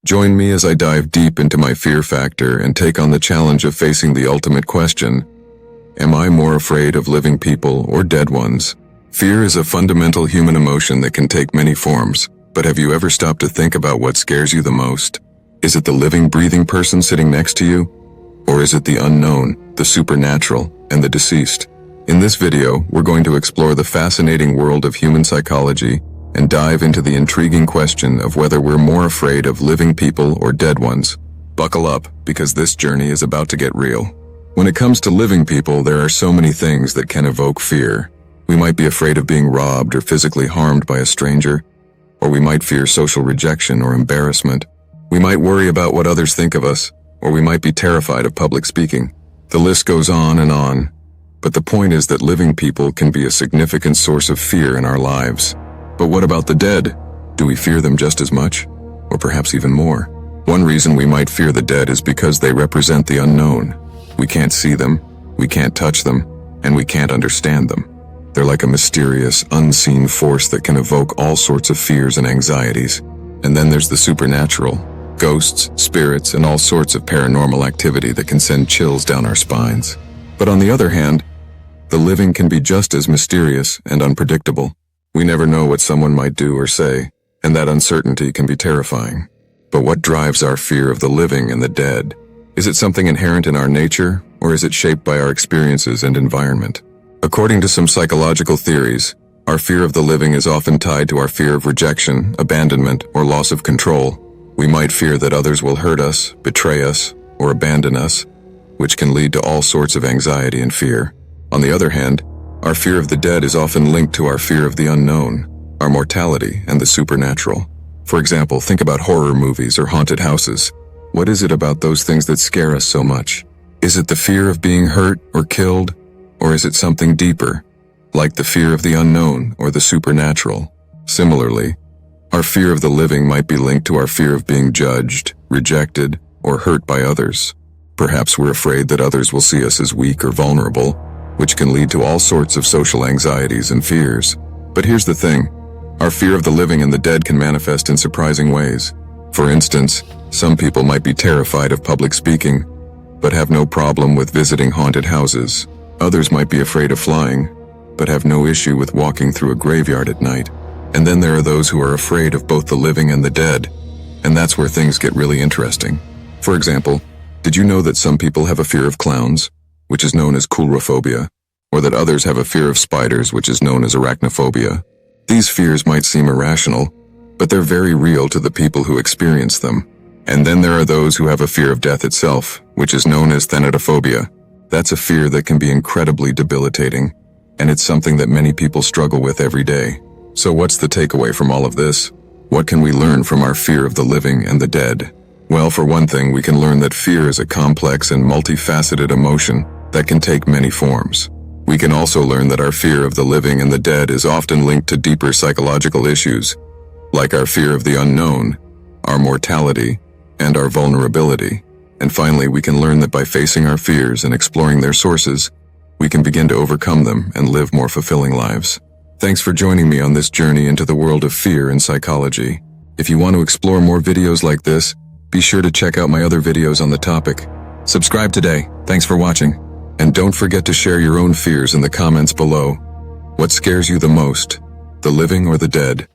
Join me as I dive deep into my fear factor and take on the challenge of facing the ultimate question: am I more afraid of living people or dead ones? Fear is a fundamental human emotion that can take many forms, but have you ever stopped to think about what scares you the most? Is it the living, breathing person sitting next to you? Or is it the unknown, the supernatural, and the deceased? In this video, we're going to explore the fascinating world of human psychology and dive into the intriguing question of whether we're more afraid of living people or dead ones. Buckle up, because this journey is about to get real. When it comes to living people, there are so many things that can evoke fear. We might be afraid of being robbed or physically harmed by a stranger, or we might fear social rejection or embarrassment. We might worry about what others think of us, or we might be terrified of public speaking. The list goes on and on. But the point is that living people can be a significant source of fear in our lives. But what about the dead? Do we fear them just as much? Or perhaps even more? One reason we might fear the dead is because they represent the unknown. We can't see them, we can't touch them, and we can't understand them. They're like a mysterious, unseen force that can evoke all sorts of fears and anxieties. And then there's the supernatural. Ghosts, spirits, and all sorts of paranormal activity that can send chills down our spines. But on the other hand, the living can be just as mysterious and unpredictable. We never know what someone might do or say, and that uncertainty can be terrifying. But what drives our fear of the living and the dead? Is it something inherent in our nature, or is it shaped by our experiences and environment? According to some psychological theories, our fear of the living is often tied to our fear of rejection, abandonment, or loss of control. We might fear that others will hurt us, betray us, or abandon us, which can lead to all sorts of anxiety and fear. On the other hand, our fear of the dead is often linked to our fear of the unknown, our mortality, and the supernatural. For example, think about horror movies or haunted houses. What is it about those things that scare us so much? Is it the fear of being hurt or killed? Or is it something deeper, like the fear of the unknown or the supernatural? Similarly, our fear of the living might be linked to our fear of being judged, rejected, or hurt by others. Perhaps we're afraid that others will see us as weak or vulnerable, which can lead to all sorts of social anxieties and fears. But here's the thing, our fear of the living and the dead can manifest in surprising ways. For instance, some people might be terrified of public speaking, but have no problem with visiting haunted houses. Others might be afraid of flying, but have no issue with walking through a graveyard at night. And then there are those who are afraid of both the living and the dead, and that's where things get really interesting. For example, did you know that some people have a fear of clowns, which is known as coulrophobia, or that others have a fear of spiders, which is known as arachnophobia? These fears might seem irrational, but they're very real to the people who experience them. And then there are those who have a fear of death itself, which is known as thanatophobia. That's a fear that can be incredibly debilitating, and it's something that many people struggle with every day. So what's the takeaway from all of this? What can we learn from our fear of the living and the dead? Well, for one thing, we can learn that fear is a complex and multifaceted emotion that can take many forms. We can also learn that our fear of the living and the dead is often linked to deeper psychological issues, like our fear of the unknown, our mortality, and our vulnerability. And finally, we can learn that by facing our fears and exploring their sources, we can begin to overcome them and live more fulfilling lives. Thanks for joining me on this journey into the world of fear and psychology. If you want to explore more videos like this, be sure to check out my other videos on the topic. Subscribe today. Thanks for watching. And don't forget to share your own fears in the comments below. What scares you the most, the living or the dead?